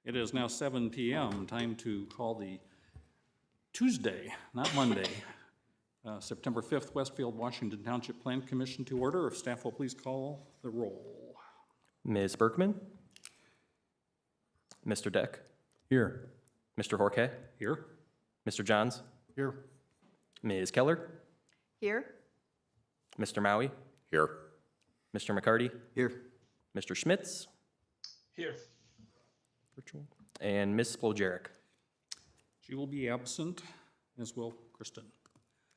It is now 7 p.m. Time to call the Tuesday, not Monday, September 5th, Westfield, Washington Township Plan Commission to order. If staff will please call the roll. Ms. Berkman? Mr. Deck? Here. Mr. Horke? Here. Mr. Johns? Here. Ms. Keller? Here. Mr. Maui? Here. Mr. McCarty? Here. Mr. Schmitz? Here. Virtual. And Ms. Splojeric? She will be absent, as will Kristen.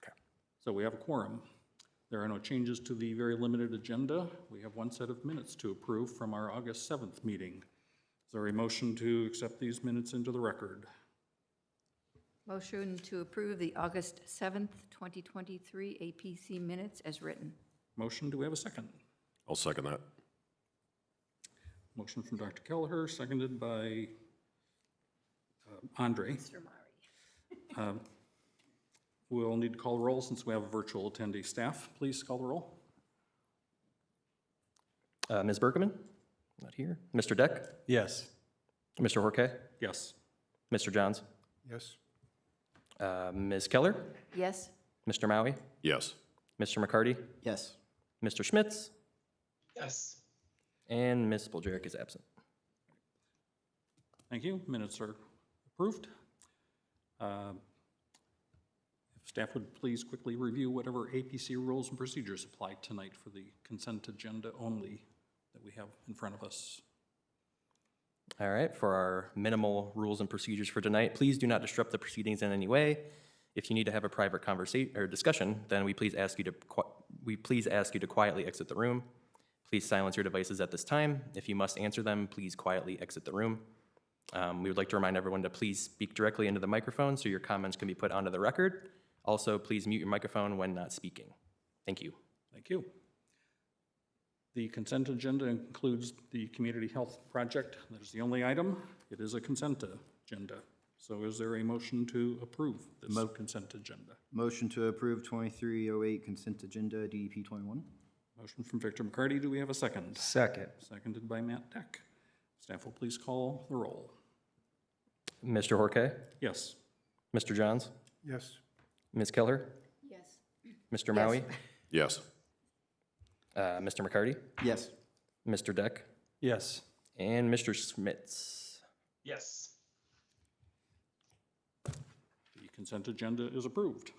Okay. So we have a quorum. There are no changes to the very limited agenda. We have one set of minutes to approve from our August 7th meeting. Is there a motion to accept these minutes into the record? Motion to approve the August 7th, 2023 APC minutes as written. Motion, do we have a second? I'll second that. Motion from Dr. Kelleher, seconded by Andre. Mr. Mari. We'll need to call the roll since we have a virtual attendee staff. Please call the roll. Ms. Berkman? Not here. Mr. Deck? Yes. Mr. Horke? Yes. Mr. Johns? Yes. Ms. Keller? Yes. Mr. Maui? Yes. Mr. McCarty? Yes. Mr. Schmitz? Yes. And Ms. Splojeric is absent. Thank you. Minutes are approved. If staff would please quickly review whatever APC rules and procedures apply tonight for the consent agenda only that we have in front of us. All right, for our minimal rules and procedures for tonight, please do not disrupt the proceedings in any way. If you need to have a private conversation or discussion, then we please ask you to quietly exit the room. Please silence your devices at this time. If you must answer them, please quietly exit the room. We would like to remind everyone to please speak directly into the microphone so your comments can be put onto the record. Also, please mute your microphone when not speaking. Thank you. Thank you. The consent agenda includes the community health project. That is the only item. It is a consent agenda. So is there a motion to approve this consent agenda? Motion to approve 2308 consent agenda DEP 21. Motion from Victor McCarty. Do we have a second? Second. Seconded by Matt Deck. Staff will please call the roll. Mr. Horke? Yes. Mr. Johns? Yes. Ms. Keller? Yes. Mr. Maui? Yes. Mr. McCarty? Yes. Mr. Deck? Yes. And Mr. Schmitz. Yes. The consent agenda is approved.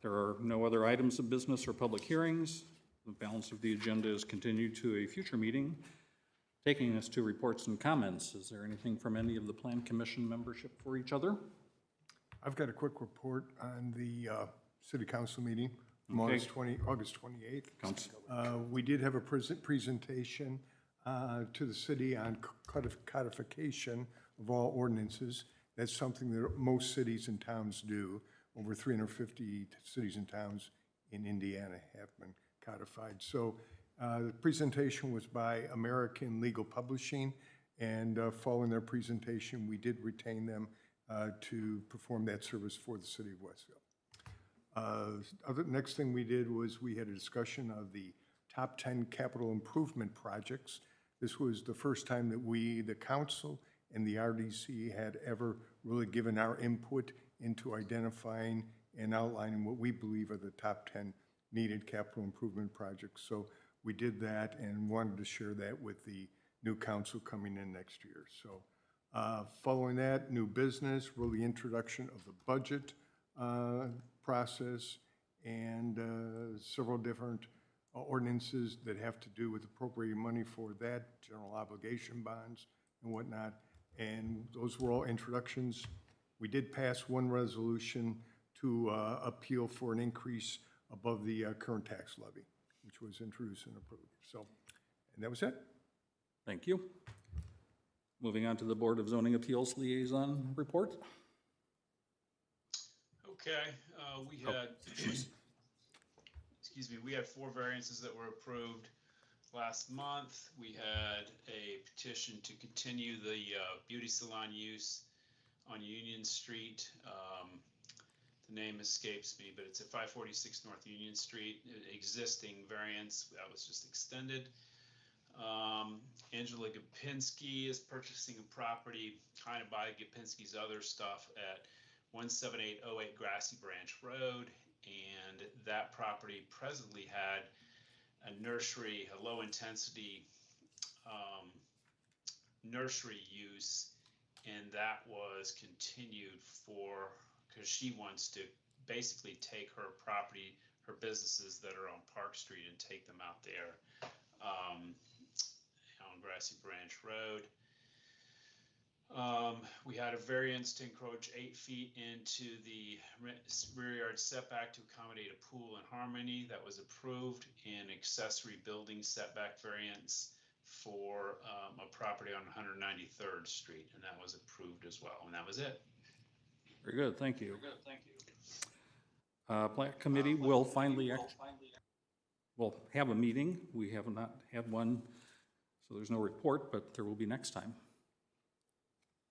There are no other items of business or public hearings. The balance of the agenda is continued to a future meeting, taking us to reports and comments. Is there anything from any of the Plan Commission membership for each other? I've got a quick report on the city council meeting from Okay. August 28th. Council. We did have a presentation to the city on codification of all ordinances. That's something that most cities and towns do. Over 350 cities and towns in Indiana have been codified. So the presentation was by American Legal Publishing, and following their presentation, we did retain them to perform that service for the city of Westfield. Next thing we did was we had a discussion of the top 10 capital improvement projects. This was the first time that we, the council, and the RDC had ever really given our input into identifying and outlining what we believe are the top 10 needed capital improvement projects. So we did that and wanted to share that with the new council coming in next year. So following that, new business, really introduction of the budget process and several different ordinances that have to do with appropriating money for that, general obligation bonds and whatnot. And those were all introductions. We did pass one resolution to appeal for an increase above the current tax levy, which was introduced and approved. So, and that was it. Thank you. Moving on to the Board of Zoning Appeals Liaison Report. Okay, we had, excuse me, we had 4 variances that were approved last month. We had a petition to continue the beauty salon use on Union Street. The name escapes me, but it's at 546 North Union Street, existing variance that was just extended. Angela Gopinski is purchasing a property kind of by Gopinski's other stuff at 17808 Grassy Branch Road. And that property presently had a nursery, a low intensity nursery use, and that was continued because she wants to basically take her property, her businesses that are on Park Street and take them out there on Grassy Branch Road. We had a variance to encroach 8 feet into the rear yard setback to accommodate a pool in Harmony. That was approved. An accessory building setback variance for a property on 193rd Street, and that was approved as well. And that was it. Very good, thank you. Plat Committee will finally, we'll have a meeting. We have not had one, so there's no report, but there will be next time.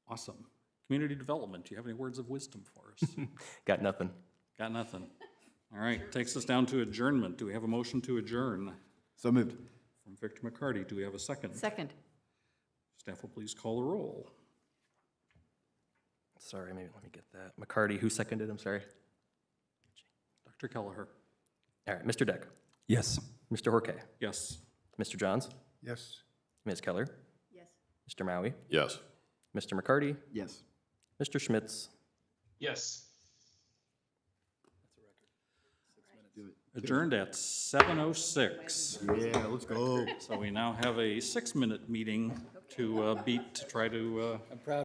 Awesome. Community Development, do you have any words of wisdom for us? Got nothing. Got nothing. All right, takes us down to adjournment. Do we have a motion to adjourn? So moved. From Victor McCarty, do we have a second? Second. Staff will please call the roll. Sorry, maybe let me get that. McCarty, who seconded? I'm sorry. Dr. Kelleher? All right, Mr. Deck, Yes. Mr. Horkay, Yes. Mr. Johns, Yes? Ms. Keller, Yes. Mr. Maui, Yes. Mr. McCarty, Yes. Mr. Schmitz. Yes. Do it. Adjourned at 7:06. Yeah, let's go. So we now have a 6-minute meeting to beat to try to